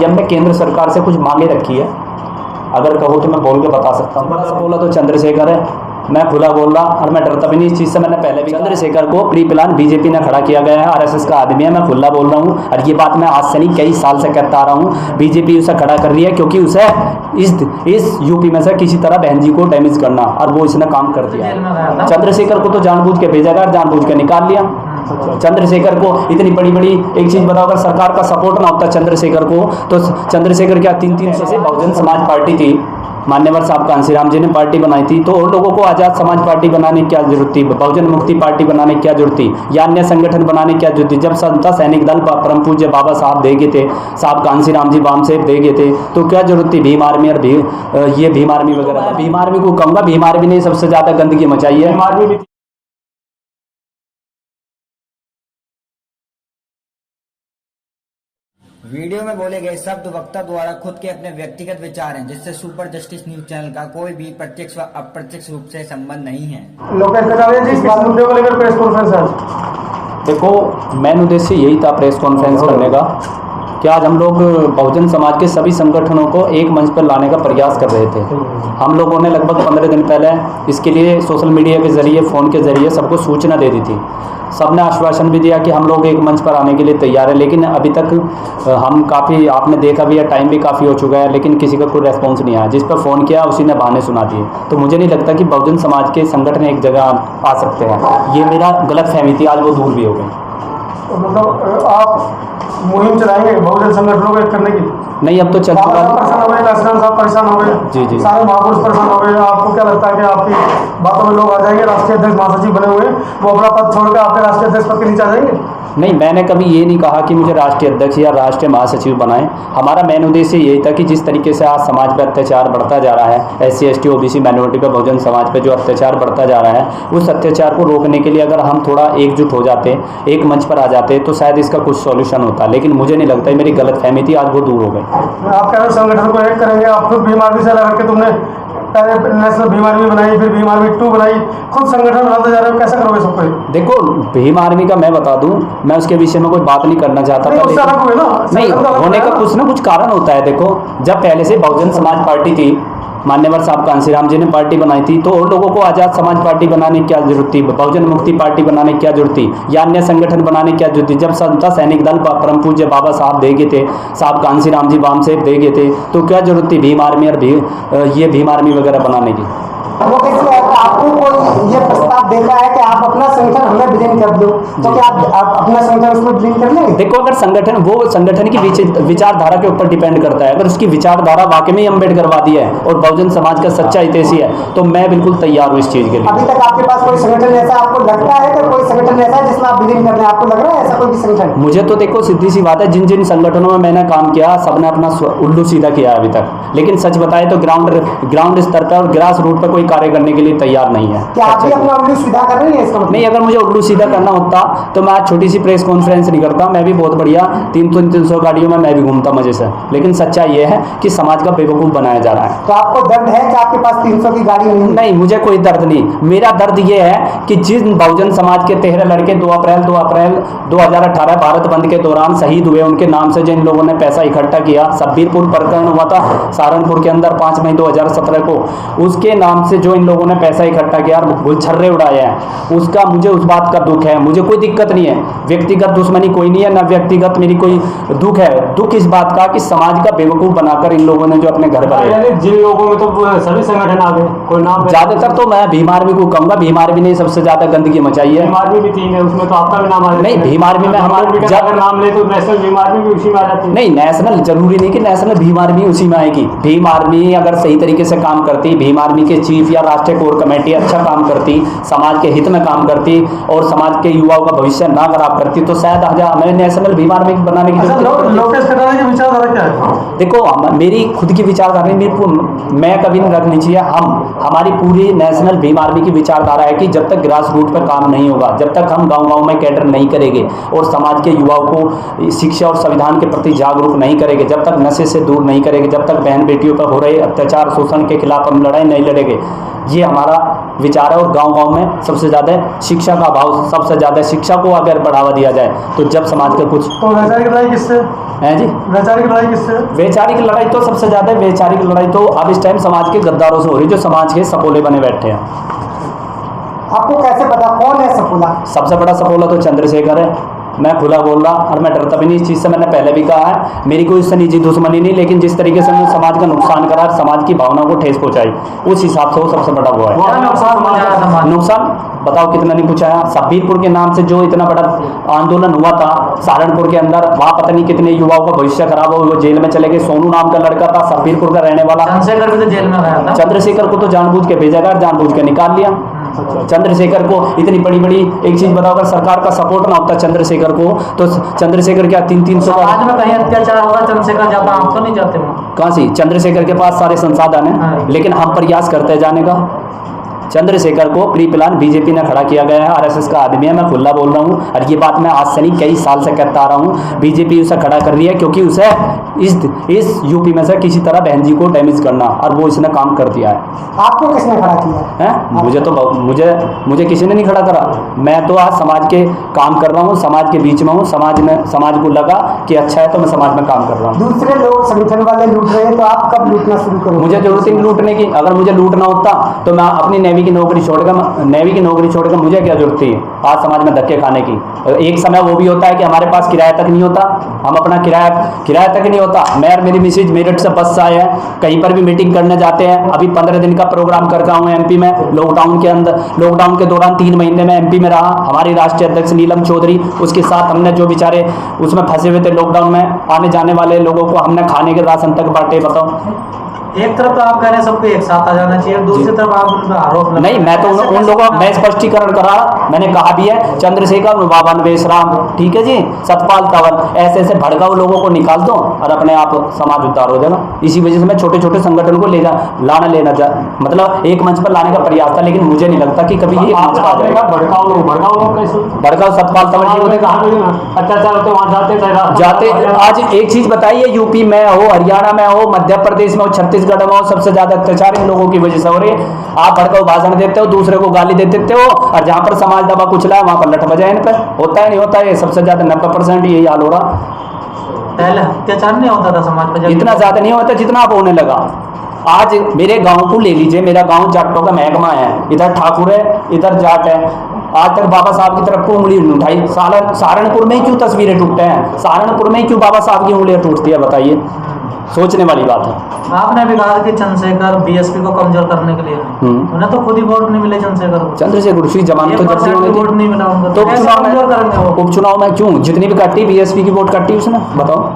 ये हमने केंद्र सरकार से कुछ मांगे रखी है, अगर कहो तो मैं बोल के बता सकता हूँ। बड़ा बोला तो चंद्रशेखर है, मैं खुला बोल रहा और मैं डरता भी नहीं इस चीज़ से। मैंने पहले भी चंद्रशेखर को प्री प्लान बीजेपी ने खड़ा किया गया है, आरएसएस का आदमी है, मैं खुला बोल रहा हूँ। और ये बात मैं आज से नहीं कई साल से कहता आ रहा हूँ। बीजेपी उसे खड़ा कर रही है क्योंकि उसे इस यूपी में से किसी तरह बहन जी को डैमेज करना, और वो इसने काम कर दिया। चंद्रशेखर को तो जानबूझ के भेजा गया, जानबूझ के निकाल लिया। चंद्रशेखर को इतनी बड़ी बड़ी एक चीज बताओ, अगर सरकार का सपोर्ट ना होता चंद्रशेखर को, तो चंद्रशेखर क्या 300 से बहुजन समाज पार्टी थी, मान्यवर साहब कांसीराम जी ने पार्टी बनाई थी, तो और लोगों को आजाद समाज पार्टी बनाने की क्या जरूरत थी, बहुजन मुक्ति पार्टी बनाने की क्या जरूरत थी, या अन्य संगठन बनाने की क्या जरूरत थी। जब समता सैनिक दल परम पूज्य बाबा साहब दे गए थे, साहब कांसीराम जी बाम साहब दे गए थे, तो क्या जरूरत थी भीम आर्मी और ये भीम आर्मी वगैरह। भीम आर्मी को कहूँगा, भीम आर्मी ने सबसे ज्यादा गंदगी मचाई है। वीडियो में बोले गए शब्द वक्ता द्वारा खुद के अपने व्यक्तिगत विचार हैं, जिससे सुपर जस्टिस न्यूज चैनल का कोई भी प्रत्यक्ष व अप्रत्यक्ष रूप से संबंध नहीं है। लोकेश कटारिया जी, इस मुद्दे को लेकर प्रेस कॉन्फ्रेंस है। देखो, मेन उद्देश्य यही था प्रेस कॉन्फ्रेंस करने का कि आज हम लोग बहुजन समाज के सभी संगठनों को एक मंच पर लाने का प्रयास कर रहे थे। हम लोगों ने लगभग 15 दिन पहले इसके लिए सोशल मीडिया के जरिए, फ़ोन के जरिए सबको सूचना दे दी थी। सबने आश्वासन भी दिया कि हम लोग एक मंच पर आने के लिए तैयार है, लेकिन अभी तक हम काफ़ी, आपने देखा भी है, टाइम भी काफ़ी हो चुका है, लेकिन किसी का कोई रेस्पॉन्स नहीं आया। जिस पर फ़ोन किया उसी ने बहाने सुना दिए। तो मुझे नहीं लगता कि बहुजन समाज के संगठन एक जगह आ सकते हैं। ये मेरा गलत फहमी थी, आज वो दूर भी हो गई। तो मतलब आप मुहिम चलाएंगे बहुजन संगठनों को एक करने की? नहीं, अब तो चल चुका है। परेशान हो गए, कांसीराम साहब परेशान हो गए, जी जी, सारे महापुरुष परेशान हो गए। आपको क्या लगता है कि आपकी बातों में लोग आ जाएंगे? राष्ट्रीय अध्यक्ष महासचिव बने हुए, वो अपना पद छोड़कर आपके राष्ट्रीय अध्यक्ष पद के नीचे आ जाएंगे? नहीं, मैंने कभी ये नहीं कहा कि मुझे राष्ट्रीय अध्यक्ष या राष्ट्रीय महासचिव बनाएं। हमारा मेन उद्देश्य यही था कि जिस तरीके से आज समाज पर अत्याचार बढ़ता जा रहा है, SC ST OBC माइनॉरिटी पर, बहुजन समाज पर जो अत्याचार बढ़ता जा रहा है, उस अत्याचार को रोकने के लिए अगर हम थोड़ा एकजुट हो जाते, एक मंच पर आ जाते, तो शायद इसका कुछ सॉल्यूशन होता। लेकिन मुझे नहीं लगता, मेरी गलत फहमी थी, आज वो दूर हो गई। आप कह रहे हो संगठन को एक करेंगे, आप खुद भीम आर्मी से लगा के तुमने पहले नेशनल भीम आर्मी बनाई, फिर भीम आर्मी 2 बनाई, खुद संगठन बनाते जा रहे हो, कैसे करोगे सबको? देखो, भीम आर्मी का मैं बता दूं, मैं उसके विषय में कोई बात नहीं करना चाहता था। नहीं, होने का कुछ ना कुछ कारण होता है। देखो, जब पहले से बहुजन समाज पार्टी थी, मान्यवर साहब कांसीराम जी ने पार्टी बनाई थी, तो और लोगों को आजाद समाज पार्टी बनाने की क्या जरूरत थी, बहुजन मुक्ति पार्टी बनाने की क्या जरूरत थी, या अन्य संगठन बनाने की क्या जरूरत थी। जब समता सैनिक दल परम पूज्य बाबा साहब दे गए थे, साहब कांसीराम जी बाम साहब दे गए थे, तो क्या जरूरत थी भीम आर्मी और ये भीम आर्मी वगैरह बनाने की? आपको कोई ये प्रस्ताव देता है कि आप अपना संगठन हमें विलीन कर दो, तो क्या आप अपना संगठन उसमें विलीन कर लेंगे? देखो, अगर संगठन, वो संगठन की विचारधारा के ऊपर डिपेंड करता है। अगर उसकी विचारधारा वाकई में अम्बेडकरवादी है और बहुजन समाज का सच्चा हितैषी है, तो मैं बिल्कुल तैयार हूँ इस चीज के लिए। अभी तक आपके पास कोई संगठन ऐसा आपको लगता है कि कोई संगठन ऐसा है जिसमें आप विलीन कर रहे हैं? आपको लग रहा है ऐसा कोई भी संगठन? मुझे तो देखो, सीधी सी बात है, जिन जिन संगठनों में मैंने काम किया, सबने अपना उल्लू सीधा किया अभी तक। लेकिन सच बताए तो ग्राउंड स्तर पर और ग्रास रूट पर कोई कार्य करने के लिए तैयार नहीं है। क्या आप भी अपना उल्लू सीधा कर रहे हैं इसका मतलब? नहीं, अगर मुझे उल्लू सीधा करना होता तो मैं आज छोटी सी प्रेस कॉन्फ्रेंस नहीं करता। मैं भी बहुत बढ़िया 300 गाड़ियों में मैं भी घूमता मजे से। लेकिन सच्चाई ये है कि समाज का बेवकूफ़ बनाया जा रहा है। तो आपको दर्द है कि आपके पास 300 की गाड़ी नहीं? नहीं, मुझे कोई दर्द नहीं। मेरा दर्द ये है कि जिन बहुजन समाज के 13 लड़के 2 अप्रैल 2018 भारत बंद के दौरान शहीद हुए, उनके नाम से जिन लोगों ने पैसा इकट्ठा किया, सब्बीरपुर प्रकरण हुआ था सहारनपुर के अंदर 5 मई 2017 को, उसके नाम से जो इन लोगों ने पैसा इकट्ठा किया, गुलछर्रे उड़ाए हैं, उसका मुझे उस बात का दुख है। मुझे कोई दिक्कत नहीं है, व्यक्तिगत दुश्मनी कोई नहीं है, ना व्यक्तिगत मेरी कोई दुख है। दुख इस बात का कि समाज का बेवकूफ बनाकर इन लोगों ने जो अपने घर बनाए। जिन लोगों में तो सभी संगठन आ गए, कोई नाम? ज्यादातर तो मैं भीम आर्मी को कहूंगा। भीम आर्मी ने सबसे ज्यादा गंदगी मचाई है। भीम आर्मी भी 3 है, उसमें तो आपका भी नाम आ जाता है। नहीं, भीम आर्मी में हमारा जब नाम ले तो नेशनल भीम आर्मी भी उसी में आ जाती है। नहीं, नेशनल जरूरी नहीं कि नेशनल भीम आर्मी उसी में आएगी। भीम आर्मी अगर सही तरीके से काम करती, भीम आर्मी के चीफ या राष्ट्रीय कोर कमेटी अच्छा काम करती, समाज के हित में काम करती और समाज के युवाओं का भविष्य ना खराब करती, तो शायद हमें नेशनल भीम आर्मी बनाने की लोकेश कटारिया की विचारधारा क्या है? देखो, मेरी खुद की विचारधारा मैं कभी नहीं रखनी चाहिए। हमारी पूरी नेशनल भीम आर्मी की विचारधारा है कि जब तक ग्रास रूट पर काम नहीं होगा, जब तक हम गाँव में कैडर नहीं करेंगे और समाज के युवाओं को शिक्षा और संविधान के प्रति जागरूक नहीं करेंगे, जब तक नशे से दूर नहीं करेंगे, जब तक बहन बेटियों पर हो रहे अत्याचार शोषण के खिलाफ हम लड़ाई नहीं लड़ेंगे, ये हमारा विचार है। और गांव-गांव में सबसे ज़्यादा शिक्षा का अभाव, सबसे ज़्यादा शिक्षा को अगर बढ़ावा दिया जाए तो जब समाज का कुछ तो वैचारिक लड़ाई किससे है जी, वैचारिक लड़ाई किससे वैचारिक लड़ाई तो सबसे ज़्यादा वैचारिक लड़ाई तो अब इस टाइम समाज के गद्दारों से हो रही है, जो समाज के सपोले बने बैठे हैं। आपको कैसे पता कौन है सपोला? सबसे बड़ा सपोला तो चंद्रशेखर है। मैं खुला बोल रहा और मैं डरता भी नहीं इस चीज़ से। मैंने पहले भी कहा है, मेरी कोई इससे निजी दुश्मनी नहीं, लेकिन जिस तरीके से उन्होंने समाज का नुकसान करा, समाज की भावना को ठेस पहुंचाई, उस हिसाब से वो सबसे बड़ा वो है। नुकसान बताओ कितना नहीं पहुंचाया। सब्बीरपुर के नाम से जो इतना बड़ा आंदोलन हुआ था सहारनपुर के अंदर, वहाँ पता नहीं कितने युवाओं का भविष्य खराब हो, वो जेल में चले गए। सोनू नाम का लड़का था सब्बीरपुर का रहने वाला, चंद्रशेखर भी तो जेल में गया था। चंद्रशेखर को तो जानबूझ के भेजा गया, जानबूझ के निकाल लिया। चंद्रशेखर को इतनी बड़ी बड़ी एक चीज बताओ, अगर सरकार का सपोर्ट ना होता चंद्रशेखर को तो चंद्रशेखर क्या 300 समाज में कहीं अत्याचार होगा चंद्रशेखर जाता, आप तो नहीं जाते वहाँ। कहाँ से? चंद्रशेखर के पास सारे संसाधन हैं, लेकिन हम प्रयास करते हैं जाने का। चंद्रशेखर को प्री प्लान बीजेपी ने खड़ा किया गया है, आरएसएस का आदमी है, मैं खुला बोल रहा हूँ। और ये बात मैं आज से नहीं कई साल से कहता आ रहा हूँ। बीजेपी उसे खड़ा कर रही है क्योंकि उसे इस यूपी में से किसी तरह बहन जी को डैमेज करना, और वो इसने काम कर दिया है। आपको किसने खड़ा किया है? मुझे किसी ने नहीं खड़ा करा। मैं तो आज समाज के काम कर रहा हूँ, समाज के बीच में हूँ। समाज को लगा कि अच्छा है तो मैं समाज में काम कर रहा हूँ। दूसरे लोग संगठन वाले लूट रहे हैं तो आप कब लूटना शुरू करोगे? मुझे जरूरत ही नहीं लूटने की। अगर मुझे लूटना होता तो मैं अपनी नेवी की नौकरी छोड़कर मुझे क्या जरूरत थी आज समाज में धक्के खाने की। एक समय वो भी होता है कि हमारे पास किराया तक नहीं होता, हम अपना किराया तक नहीं होता। मैं और मेरी मिसेज मेरठ से बस से आए हैं, कहीं पर भी मीटिंग करने जाते हैं। अभी 15 दिन का प्रोग्राम करके आऊँ एमपी में, लॉकडाउन के दौरान 3 महीने में एमपी में रहा। हमारी राष्ट्रीय अध्यक्ष नीलम चौधरी, उसके साथ हमने जो बेचारे उसमें फंसे हुए थे लॉकडाउन में, आने जाने वाले लोगों को हमने खाने के राशन तक बांटे। बताओ, एक तरफ तो आप कह रहे हैं सबको एक साथ आ जाना चाहिए, दूसरी तरफ आप उन पर आरोप नहीं, मैं तो उन लोगों मैं स्पष्टीकरण करा, मैंने कहा भी है चंद्रशेखर, बाबन बेसराम, ठीक है जी, सतपाल तंवर, ऐसे भड़काऊ लोगों को निकाल दो और अपने आप समाज उद्धार हो जाएगा। इसी वजह से मैं छोटे छोटे संगठन को मतलब एक मंच पर लाने का प्रयास था, लेकिन मुझे नहीं लगता कि कभी ये मंच पर आ जाएगा। भड़काऊ सतपाल तंवर जी अत्याचार होते वहाँ जाते। आज एक चीज बताइए, यूपी में हो, हरियाणा में हो, मध्य प्रदेश में हो, छत्तीसगढ़ में हो, सबसे ज्यादा अत्याचार इन लोगों की वजह से हो रही है। आप भड़काऊ भाषण देते हो, दूसरे को गाली दे देते हो, और जहां पर समाज दबा कुचला है वहां पर लठ बजाए। इन पर होता है नहीं होता है, सबसे ज्यादा 90% यही हाल हो रहा। पहले अत्याचार नहीं होता था समाज पर, इतना ज्यादा नहीं होता जितना अब होने लगा। आज मेरे गांव को ले लीजिए, मेरा गांव जाटों का महकमा है, इधर ठाकुर है, इधर जाट है। आज तक बाबा साहब की तरफ को उंगली नहीं उठाई। सहारनपुर में ही क्यों तस्वीरें टूटते हैं? सहारनपुर में ही क्यों बाबा साहब की उंगलियां टूटती है? बताइए, सोचने वाली बात है। आपने भी कहा कि चंद्रशेखर बीएसपी को कमजोर करने के लिए उन्हें तो खुद ही वोट नहीं मिले चंद्रशेखर उसी जमाने तो जब से वोट नहीं मिला उनको, तो उपचुनाव में क्यों जितनी भी काटी बीएसपी की वोट काटी उसने? बताओ,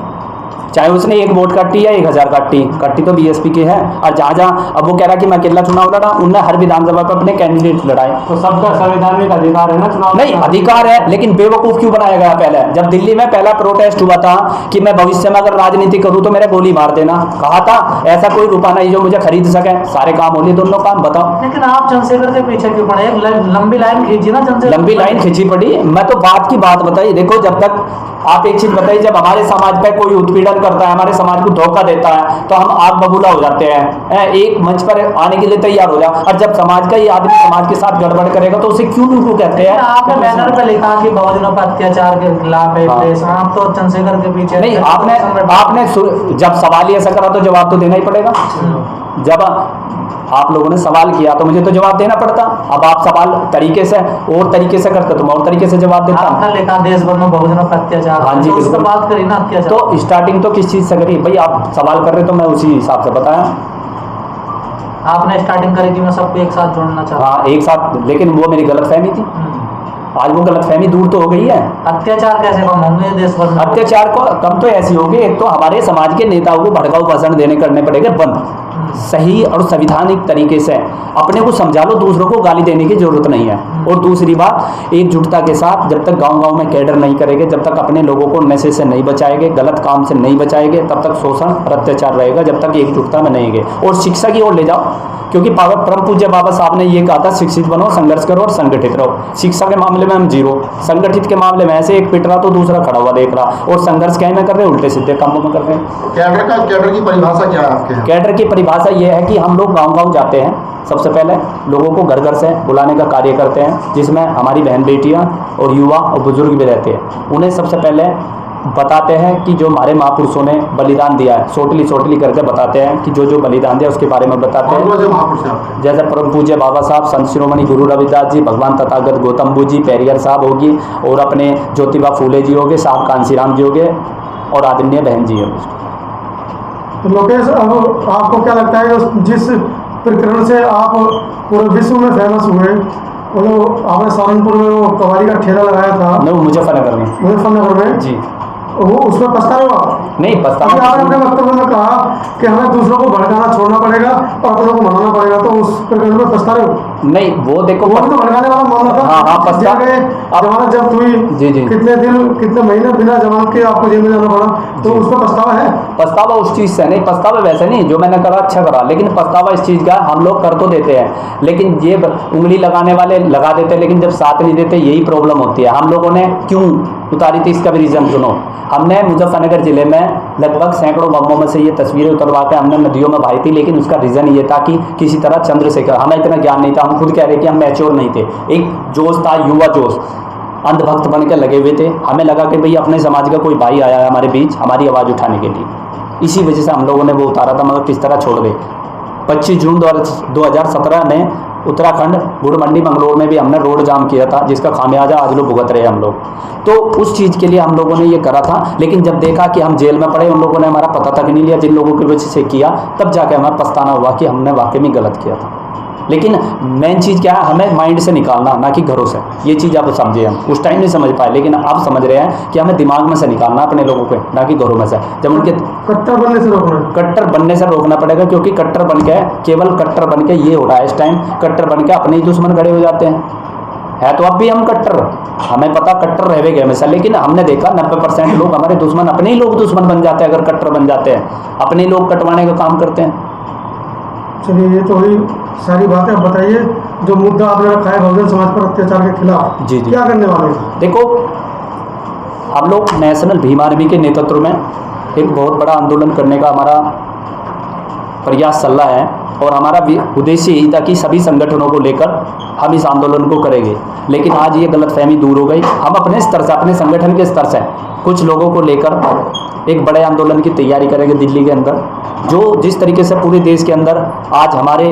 चाहे उसने 1 वोट काटी या 1000 काटी तो बीएसपी की है। और जहाँ अब वो कह रहा कि मैं अकेला चुनाव लड़ा, उनने हर विधानसभा पर अपने कैंडिडेट लड़ाए। तो सबका संवैधानिक अधिकार है ना चुनाव? नहीं, अधिकार है, लेकिन बेवकूफ क्यों बनाया गया? पहले जब दिल्ली में पहला प्रोटेस्ट हुआ था कि मैं भविष्य में अगर राजनीति करूं तो मेरे गोली मार देना, कहा था ऐसा कोई रुपया नहीं जो मुझे खरीद सके, सारे काम होने दोनों काम। बताओ, लेकिन आप चंद्रशेखर के पीछे क्यों पड़े? लंबी लाइन खींची ना चंद्रशेखर, लंबी लाइन खींची पड़ी। मैं तो बात की बात बताइए, देखो जब तक आप एक चीज बताइए, जब हमारे समाज पर कोई उत्पीड़न करता है, हमारे समाज को धोखा देता है, तो हम आग बबूला हो जाते हैं, एक मंच पर आने के लिए तैयार हो जाओ। और जब समाज का ये आदमी समाज के साथ गड़बड़ करेगा तो उसे क्यों कहते हैं? आपने बैनर पे लिखा कि बहुजनों पर अत्याचार के खिलाफ है, आप तो चंद्रशेखर के पीछे नहीं। आपने जब सवाल ही ऐसा करा तो जवाब तो देना ही पड़ेगा। जब आप लोगों ने सवाल किया तो मुझे तो जवाब देना पड़ता। अब आप सवाल तरीके से करते तो मैं और तरीके से जवाब देता। आपने लिखा देश भर में बहुजनों पर अत्याचार, हाँ जी, तो उसका बात करी ना अत्याचार। तो स्टार्टिंग तो किस चीज से करी भाई? आप सवाल कर रहे तो मैं उसी हिसाब से बताया। आपने स्टार्टिंग करी कि मैं सबको एक साथ जोड़ना चाहता। हाँ, एक साथ, लेकिन वो मेरी गलतफहमी थी। आज वो गलतफहमी दूर तो हो गई है। अत्याचार कैसे कम होंगे देश भर में? अत्याचार को कम तो ऐसी होगी, एक तो हमारे समाज के नेताओं को भड़काऊ भाषण देने करने पड़ेंगे बंद, सही और संविधानिक तरीके से। अपने को समझा लो, दूसरों को गाली देने की जरूरत नहीं है। और दूसरी बात, एकजुटता के साथ जब तक गांव-गांव में कैडर नहीं करेंगे, जब तक अपने लोगों को नशे से नहीं बचाएंगे, गलत काम से नहीं बचाएंगे, तब तक शोषण और अत्याचार रहेगा, जब तक एकजुटता में नहीं गए। और शिक्षा की ओर ले जाओ, क्योंकि परम पूज्य बाबा साहब ने ये कहा था, शिक्षित बनो, संघर्ष करो और संगठित रहो। शिक्षा के मामले मामले में हम जीरो, संगठित के मामले में ऐसे एक पिट रहा तो दूसरा खड़ा हुआ देख रहा, और संघर्ष क्या में कर रहे हैं, उल्टे सीधे कामों में कर रहे हैं। कैडर की परिभाषा क्या है आपके यहाँ? कैडर की परिभाषा ये है कि हम लोग गांव-गांव जाते हैं, सबसे पहले लोगों को घर घर से बुलाने का कार्य करते हैं, जिसमें हमारी बहन बेटियां और युवा और बुजुर्ग भी रहते हैं। उन्हें सबसे पहले बताते हैं कि जो हमारे महापुरुषों ने बलिदान दिया है, सोटली करके बताते हैं कि जो जो बलिदान दिया उसके बारे में बताते हैं। जैसे परम पूज्य बाबा साहब, संत शिरोमणि गुरु रविदास जी, भगवान तथागत गौतम बुद्ध जी, पेरियर साहब होगी, और अपने ज्योतिबा फूले जी हो गए, साहब कांसीराम जी हो गए, और आदरणीय बहन जी हो। लोकेश, अब आपको क्या लगता है जिस प्रकरण से आप पूरे विश्व में फेमस हुए, वो आपने सहारनपुर में वो कबाड़ी का ठेला लगाया था, नहीं, मुजफ्फरनगर में जी, वो उसमें पछता रहे हो आप? नहीं पछता। अभी आपने अपने वक्तव्य में कहा कि हमें दूसरों को भड़काना छोड़ना पड़ेगा और अपनों को मनाना पड़ेगा, तो उस प्रकरण में पछता रहे हो? नहीं, वो देखो, वो तो भड़काने वाला मामला था। हाँ, पछता गए, जमानत जब्त हुई, जी, कितने दिन कितने महीने बिना जमानत के आपको जेल में जाना पड़ा, तो उसमें पछतावा है? पछतावा उस चीज़ से नहीं, पछतावा वैसे नहीं, जो मैंने करा अच्छा करा, लेकिन पछतावा इस चीज़ का हम लोग कर तो देते हैं, लेकिन ये उंगली लगाने वाले लगा देते हैं, लेकिन जब साथ नहीं देते, यही प्रॉब्लम होती है। हम लोगों ने क्यों उतारी थी, इसका भी रीज़न सुनो। हमने मुजफ्फरनगर जिले में लगभग सैकड़ों बमों में से ये तस्वीरें उतरवा के हमने नदियों में बहाई थी, लेकिन उसका रीज़न ये था कि किसी तरह चंद्रशेखर, हमें इतना ज्ञान नहीं था, हम खुद कह रहे कि हम मैच्योर नहीं थे, एक जोश था, युवा जोश, अंधभक्त बन के लगे हुए थे। हमें लगा कि भाई अपने समाज का कोई भाई आया है हमारे बीच हमारी आवाज़ उठाने के लिए, इसी वजह से हम लोगों ने वो उतारा था, मगर किस तरह छोड़ गए। 25 जून 2017 में उत्तराखंड गुड़ मंडी मंगलोर में भी हमने रोड जाम किया था, जिसका खामियाजा आज लोग भुगत रहे हैं हम लोग। तो उस चीज़ के लिए हम लोगों ने ये करा था, लेकिन जब देखा कि हम जेल में पड़े, उन लोगों ने हमारा पता तक नहीं लिया, जिन लोगों की वजह से किया, तब जाके हमें पछताना हुआ कि हमने वाकई में गलत किया था। लेकिन मेन चीज़ क्या है, हमें माइंड से निकालना, ना कि घरों से। ये चीज़ आप समझे, हम उस टाइम नहीं समझ पाए, लेकिन अब समझ रहे हैं कि हमें दिमाग में से निकालना अपने लोगों को, ना कि घरों में से। जब उनके कट्टर बनने से रोकना पड़ेगा, क्योंकि कट्टर बन के, केवल कट्टर बन के ये हो रहा है इस टाइम, कट्टर बन के अपने ही दुश्मन खड़े हो जाते हैं। है तो अब भी हम कट्टर, हमें पता कट्टर रह गए हमेशा, लेकिन हमने देखा 90% लोग हमारे दुश्मन, अपने ही लोग दुश्मन बन जाते हैं अगर कट्टर बन जाते हैं, अपने ही लोग कटवाने का काम करते हैं। चलिए, ये तो हुई सारी बातें। अब बताइए, जो मुद्दा आपने रखा है बहुजन समाज पर अत्याचार के खिलाफ, जी, क्या करने वाले हैं? देखो, हम लोग नेशनल भीम आर्मी के नेतृत्व में एक बहुत बड़ा आंदोलन करने का हमारा प्रयास चल रहा है, और हमारा उद्देश्य यही था कि सभी संगठनों को लेकर हम इस आंदोलन को करेंगे। लेकिन आज ये गलतफहमी दूर हो गई, हम अपने स्तर से, अपने संगठन के स्तर से कुछ लोगों को लेकर एक बड़े आंदोलन की तैयारी करेंगे दिल्ली के अंदर। जो जिस तरीके से पूरे देश के अंदर आज हमारे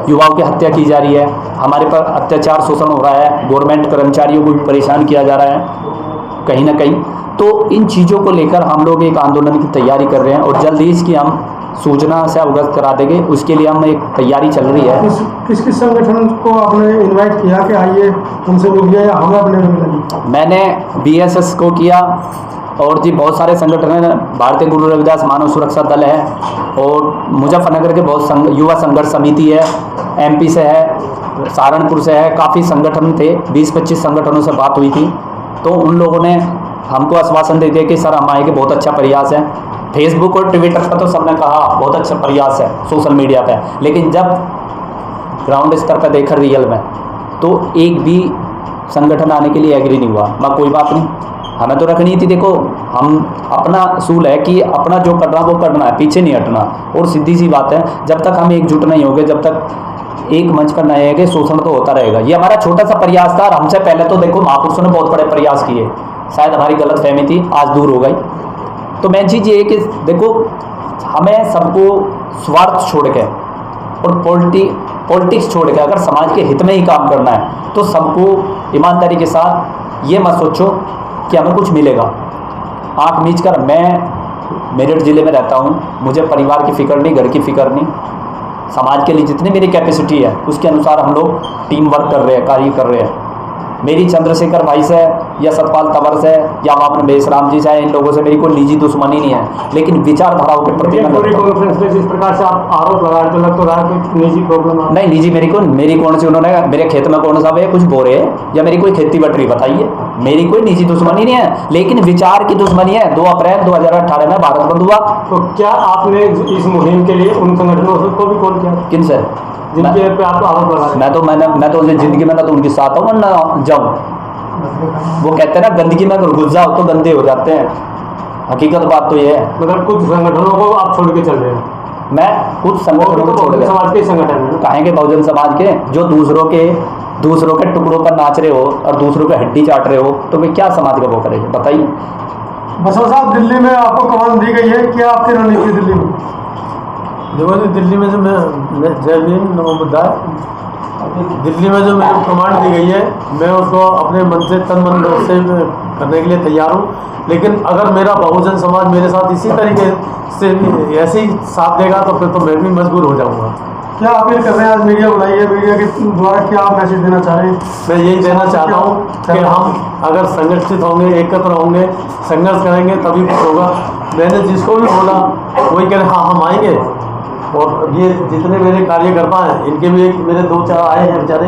युवाओं की हत्या की जा रही है, हमारे पर अत्याचार शोषण हो रहा है, गवर्नमेंट कर्मचारियों को भी परेशान किया जा रहा है कहीं ना कहीं, तो इन चीज़ों को लेकर हम लोग एक आंदोलन की तैयारी कर रहे हैं, और जल्द ही इसकी हम सूचना से अवगत करा देंगे। उसके लिए हम एक तैयारी चल रही है। किस संगठन को आपने इनवाइट किया कि आइए उनसे मिलिए, या हमें अपने को मिलेंगे? मैंने BSS को किया, और जी बहुत सारे संगठन हैं, भारतीय गुरु रविदास मानव सुरक्षा दल है, और मुजफ्फरनगर के बहुत युवा संघर्ष समिति है, MP से है, सहारनपुर से है, काफ़ी संगठन थे, 20-25 संगठनों से बात हुई थी। तो उन लोगों ने हमको आश्वासन दे दिया कि सर हम आएंगे, बहुत अच्छा प्रयास है। फेसबुक और ट्विटर पर तो सबने कहा बहुत अच्छा प्रयास है सोशल मीडिया पे, लेकिन जब ग्राउंड स्तर पर देखा रियल में, तो एक भी संगठन आने के लिए एग्री नहीं हुआ। मैं कोई बात नहीं, हमें तो रखनी थी। देखो, हम अपना असूल है कि अपना जो करना वो करना है, पीछे नहीं हटना। और सीधी सी बात है, जब तक हम एकजुट नहीं होंगे, जब तक एक मंच पर नहीं आएंगे, शोषण तो होता रहेगा। ये हमारा छोटा सा प्रयास था, और हमसे पहले तो देखो महापुरुषों ने बहुत बड़े प्रयास किए, शायद हमारी गलतफहमी थी, आज दूर हो गई। तो मेन चीज़ ये है कि देखो, हमें सबको स्वार्थ छोड़ के और पॉलिटिक्स छोड़ के अगर समाज के हित में ही काम करना है, तो सबको ईमानदारी के साथ ये मत सोचो कि हमें कुछ मिलेगा। आँख मीच कर, मैं मेरठ ज़िले में रहता हूँ, मुझे परिवार की फ़िक्र नहीं, घर की फ़िक्र नहीं, समाज के लिए जितनी मेरी कैपेसिटी है उसके अनुसार हम लोग टीम वर्क कर रहे हैं, कार्य कर रहे हैं। मेरी चंद्रशेखर भाई से या सतपाल तंवर से या वहाँ बेसराम जी से, इन लोगों से मेरी कोई निजी दुश्मनी नहीं है, लेकिन विचारधाराओं के प्रति जिस प्रकार से आप आरोप लगा रहे, तो लग तो रहा है कोई निजी प्रॉब्लम नहीं। निजी मेरी कौन सी, उन्होंने मेरे खेत में कौन सा वे कुछ बो रहे हैं, या मेरी कोई खेती बटरी बताइए, मेरी कोई निजी दुश्मनी नहीं है, लेकिन विचार की दुश्मनी है। 2 अप्रैल 2018 में भारत बंद हुआ। तो क्या आपने इस मुहिम के लिए उन संगठनों को भी कॉल किया? किन से? जिनके पे आप आरोप लगा रहे हैं? मैं तो उनकी ज़िंदगी में ना तो उनके साथ हूँ ना जाऊँ। वो कहते हैं ना, गंदगी में अगर घुस जाओ तो गंदे हो जाते हैं। हकीकत बात तो ये है। मतलब कुछ संगठनों को आप छोड़ के चल रहे हैं? मैं कुछ संगठनों को छोड़ के, समाज के संगठन में कहेंगे बहुजन समाज के, जो दूसरों के टुकड़ों पर नाच रहे हो और दूसरों के हड्डी चाट रहे हो, तो मैं क्या समाज का वो करेंगे बताइए। बसवा साहब, दिल्ली में आपको कमान दी गई है, क्या आपकी रणनीति है दिल्ली में? देखो जी, दिल्ली में जो मैं जय भीम नमो बुद्धाय, दिल्ली में जो मेरे कमांड दी गई है, मैं उसको अपने मन से तन मन से करने के लिए तैयार हूँ। लेकिन अगर मेरा बहुजन समाज मेरे साथ इसी तरीके से ऐसे ही साथ देगा तो फिर तो मैं भी मजबूर हो जाऊँगा। क्या अपील कर रहे हैं? आज मीडिया बुलाई है, मीडिया के द्वारा क्या आप मैसेज देना चाह रहे हैं? मैं यही देना चाहता हूँ कि हम अगर संगठित होंगे, एकत्र होंगे, संघर्ष करेंगे तभी कुछ होगा। मैंने जिसको भी बोला वही कह रहे हाँ हम आएंगे। और ये जितने मेरे कार्यकर्ता हैं, इनके भी एक मेरे 2-4 आए हैं बेचारे,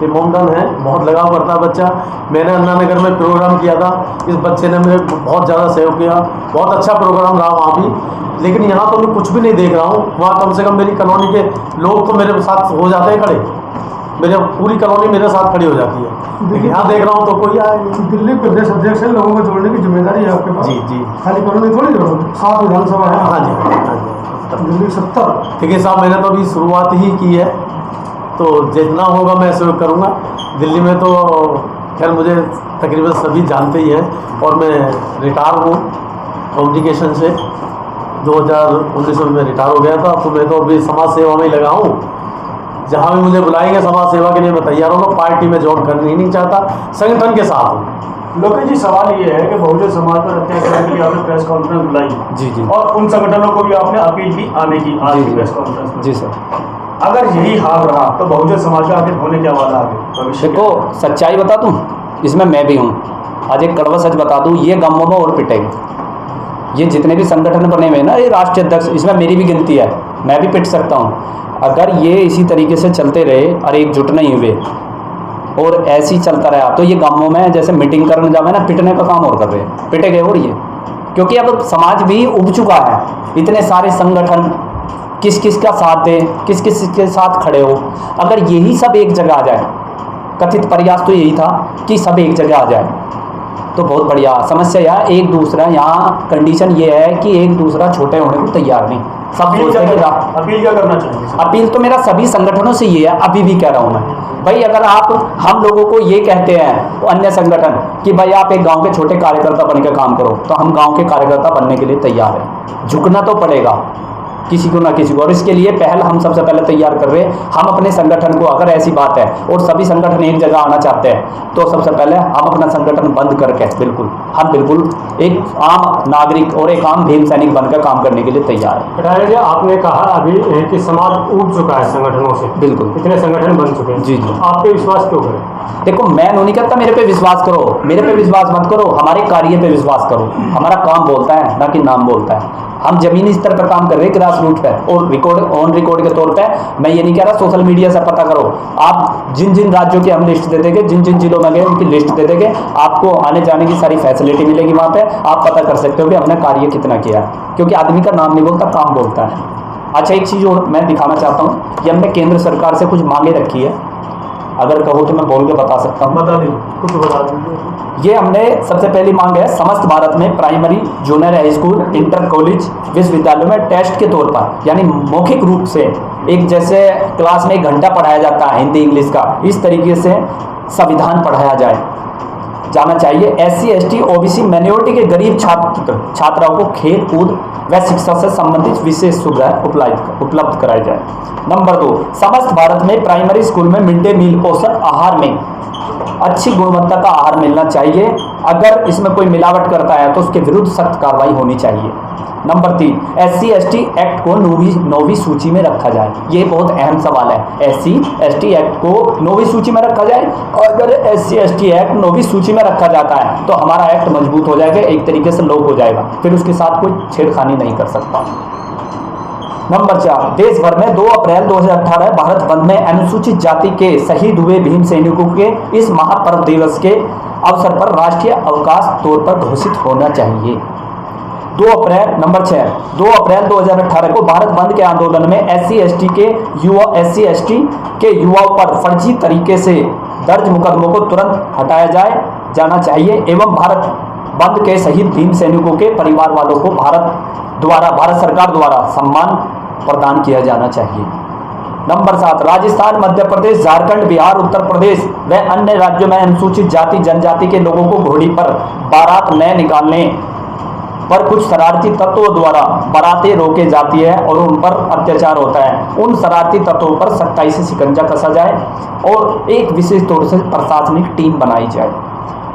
ये मोमडन है, बहुत लगाव करता है बच्चा। मैंने अन्ना नगर में प्रोग्राम किया था, इस बच्चे ने मेरे बहुत ज़्यादा सहयोग किया, बहुत अच्छा प्रोग्राम रहा वहाँ भी। लेकिन यहाँ तो मैं कुछ भी नहीं देख रहा हूँ। वहाँ कम से कम मेरी कॉलोनी के लोग तो मेरे साथ हो जाते हैं खड़े, मेरे पूरी कॉलोनी मेरे साथ खड़ी हो जाती है। लेकिन यहाँ देख रहा हूँ तो कोई आए नहीं। दिल्ली प्रदेश अध्यक्ष है, लोगों को जोड़ने की जिम्मेदारी है आपके पास। जी जी, खाली कॉलोनी थोड़ी जोड़ोगे, 7 विधानसभा है। हाँ जी, हाँ जी। दिल्ली 70। देखिए साहब, मैंने तो अभी शुरुआत ही की है, तो जितना होगा मैं सहयोग करूँगा। दिल्ली में तो खैर मुझे तकरीबन सभी जानते ही हैं, और मैं रिटायर हूँ कम्युनिकेशन से। 2019 में मैं रिटायर हो गया था, तो मैं तो अभी समाज सेवा में ही लगा हूँ। जहाँ भी मुझे बुलाएंगे समाज सेवा के लिए मैं तैयार हूँ। पार्टी में ज्वाइन करना ही नहीं चाहता, संगठन के साथ हूँ। लोकेश जी, सवाल ये है कि बहुजन समाज पर अत्याचार के लिए आपने प्रेस कॉन्फ्रेंस बुलाई जी जी, और उन संगठनों को भी आपने अपील की आने की आज की प्रेस कॉन्फ्रेंस में। जी सर। अगर यही हाल रहा तो बहुजन समाज का आखिर होने क्या वाला आगे भविष्य? देखो, सच्चाई बता दूं, इसमें मैं भी हूँ। आज एक कड़वा सच बता दूं, ये गाँवों में और पिटेंगे। ये जितने भी संगठन बने हुए हैं ना, ये राष्ट्रीय अध्यक्ष, इसमें मेरी भी गिनती है, मैं भी पिट सकता हूँ। अगर ये इसी तरीके से चलते रहे और एकजुट नहीं हुए और ऐसे ही चलता रहा, तो ये गाँवों में जैसे मीटिंग करने जावे ना, पिटने का काम और कर रहे हैं, पिटे गए और ये। क्योंकि अब समाज भी उब चुका है। इतने सारे संगठन, किस किस का साथ दे, किस किस के साथ खड़े हो। अगर यही सब एक जगह आ जाए, कथित प्रयास तो यही था कि सब एक जगह आ जाए, तो बहुत बढ़िया। समस्या यहाँ एक दूसरा, यहाँ कंडीशन ये है कि एक दूसरा छोटे होने को तैयार नहीं। सब सोचते हैं कि अपील क्या करना चाहिए? अपील तो मेरा सभी संगठनों से ये है, अभी भी कह रहा हूँ मैं भाई, अगर आप हम लोगों को ये कहते हैं अन्य संगठन कि भाई आप एक गांव के छोटे कार्यकर्ता बन के काम करो, तो हम गांव के कार्यकर्ता बनने के लिए तैयार हैं। झुकना तो पड़ेगा किसी को ना किसी को, और इसके लिए पहल हम सबसे पहले तैयार कर रहे हैं। हम अपने संगठन को, अगर ऐसी बात है और सभी संगठन एक जगह आना चाहते हैं, तो सबसे पहले हम अपना संगठन बंद करके हम बिल्कुल एक आम नागरिक और एक आम भीम सैनिक बनकर काम करने के लिए तैयार है। कटारिया जी, आपने कहा अभी कि समाज उब चुका है संगठनों से, बिल्कुल, इतने संगठन बन चुके हैं। जी जी। आप पे विश्वास क्यों करें? देखो, मैं नहीं कहता मेरे पे विश्वास करो, मेरे पे विश्वास मत करो, हमारे कार्य पे विश्वास करो। हमारा काम बोलता है, ना कि नाम बोलता है। हम जमीनी स्तर पर काम कर रहे हैं, ग्रास रूट पर, और ऑन रिकॉर्ड के तौर पे। मैं ये नहीं कह रहा सोशल मीडिया से पता करो। आप जिन जिन राज्यों की हम लिस्ट दे देंगे, जिन जिन जिलों में गए उनकी लिस्ट दे देंगे, आपको आने जाने की सारी फैसिलिटी मिलेगी वहाँ पे। आप पता कर सकते हो कि हमने कार्य कितना किया है, क्योंकि आदमी का नाम नहीं बोलता, काम बोलता है। अच्छा, एक चीज़ और मैं दिखाना चाहता हूँ कि हमने केंद्र सरकार से कुछ मांगे रखी है, अगर कहो तो मैं बोल के बता सकता हूँ। बता दीजिए, कुछ बता दीजिए। ये हमने सबसे पहली मांग है, समस्त भारत में primary, junior high school, inter college, विश्वविद्यालयों में टेस्ट के तौर पर, यानी मौखिक रूप से, एक जैसे क्लास में 1 घंटा पढ़ाया जाता है हिंदी इंग्लिश का, इस तरीके से संविधान पढ़ाया जाना चाहिए। SC ST OBC माइनॉरिटी के गरीब छात्राओं को खेल कूद व शिक्षा से संबंधित विशेष सुविधाएं उपलब्ध कराई जाए। नंबर 2, समस्त भारत में प्राइमरी स्कूल में मिड डे मील पोषण आहार में अच्छी गुणवत्ता का आहार मिलना चाहिए। अगर इसमें कोई मिलावट करता है तो उसके विरुद्ध सख्त कार्रवाई होनी चाहिए। नंबर 3, SC ST एक्ट को 9वीं सूची में रखा जाए। ये बहुत अहम सवाल है। SC ST एक्ट को 9वीं सूची में रखा जाए। अगर SC ST एक्ट 9वीं सूची में रखा जाता है तो हमारा एक्ट मजबूत हो जाएगा, एक तरीके से लॉक हो जाएगा, फिर उसके साथ कोई छेड़खानी नहीं कर सकता। नंबर 4, देश भर में 2 अप्रैल 2018 भारत बंद में अनुसूचित जाति के शहीद हुए भीम सैनिकों के इस महापर्व दिवस के अवसर पर राष्ट्रीय अवकाश तौर पर घोषित होना चाहिए। 2 अप्रैल नंबर 6, 2 अप्रैल 2018 को भारत बंद के आंदोलन में SC ST के युवाओं पर फर्जी तरीके से दर्ज मुकदमों को तुरंत हटाया जाए जाना चाहिए एवं भारत बंद के शहीद भीम सैनिकों के परिवार वालों को भारत सरकार द्वारा सम्मान प्रदान किया जाना चाहिए। नंबर 7, राजस्थान, मध्य प्रदेश, झारखंड, बिहार, उत्तर प्रदेश व अन्य राज्यों में अनुसूचित जाति जनजाति के लोगों को घोड़ी पर बारात न निकालने पर कुछ शरारती तत्वों द्वारा बारातें रोके जाती है और उन पर अत्याचार होता है। उन शरारती तत्वों पर सख्ताई से शिकंजा कसा जाए और एक विशेष तौर से प्रशासनिक टीम बनाई जाए।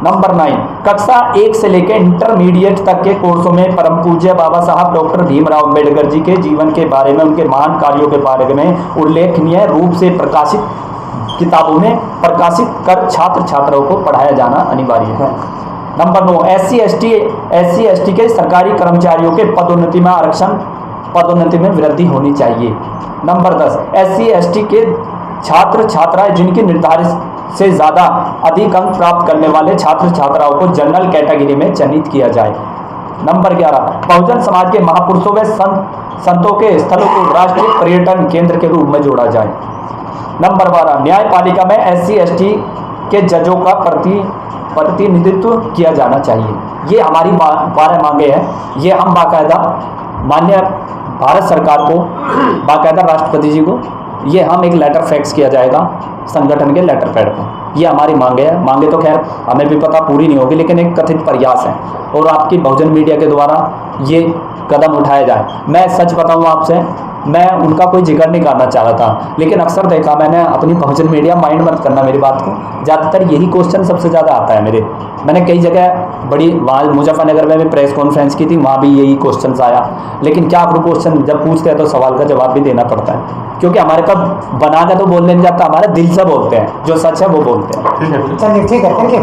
नंबर 9, कक्षा 1 से लेकर इंटरमीडिएट तक के कोर्सों में परम पूज्य बाबा साहब डॉक्टर भीमराव अंबेडकर जी के जीवन के बारे में, उनके महान कार्यों के बारे में उल्लेखनीय रूप से प्रकाशित किताबों में प्रकाशित कर छात्र छात्राओं को पढ़ाया जाना अनिवार्य है। नंबर 9, SC ST के सरकारी कर्मचारियों के पदोन्नति में आरक्षण, पदोन्नति में वृद्धि होनी चाहिए। नंबर 10, SC ST के छात्र छात्राएं जिनकी निर्धारित से ज़्यादा अधिक अंक प्राप्त करने वाले छात्र छात्राओं को जनरल कैटेगरी में चयनित किया जाए। नंबर 11, बहुजन समाज के महापुरुषों व संतों के स्थलों को राष्ट्रीय पर्यटन केंद्र के रूप में जोड़ा जाए। नंबर 12, न्यायपालिका में SC ST के जजों का प्रतिनिधित्व किया जाना चाहिए। ये हमारी 12 मांगे हैं। ये हम बाकायदा माननीय भारत सरकार को, बाकायदा राष्ट्रपति जी को ये हम एक लेटर फैक्स किया जाएगा संगठन के लेटर पैड पर। ये हमारी मांगे है। मांगे तो खैर हमें भी पता पूरी नहीं होगी, लेकिन एक कथित प्रयास है और आपकी बहुजन मीडिया के द्वारा ये कदम उठाया जाए। मैं सच बताऊँ आपसे, मैं उनका कोई जिक्र नहीं करना चाह रहा था, लेकिन अक्सर देखा मैंने अपनी बहुजन मीडिया, माइंड मत करना मेरी बात को, ज़्यादातर यही क्वेश्चन सबसे ज़्यादा आता है मेरे। मैंने कई जगह बड़ी, वहाँ मुजफ्फरनगर में भी प्रेस कॉन्फ्रेंस की थी, वहाँ भी यही क्वेश्चन आया। लेकिन क्या आपको क्वेश्चन जब पूछते हैं तो सवाल का जवाब भी देना पड़ता है, क्योंकि हमारे कब बना के तो बोलने नहीं जाता, हमारे दिल से बोलते हैं, जो सच है वो बोलते हैं। चलिए ठीक है, थैंक यू।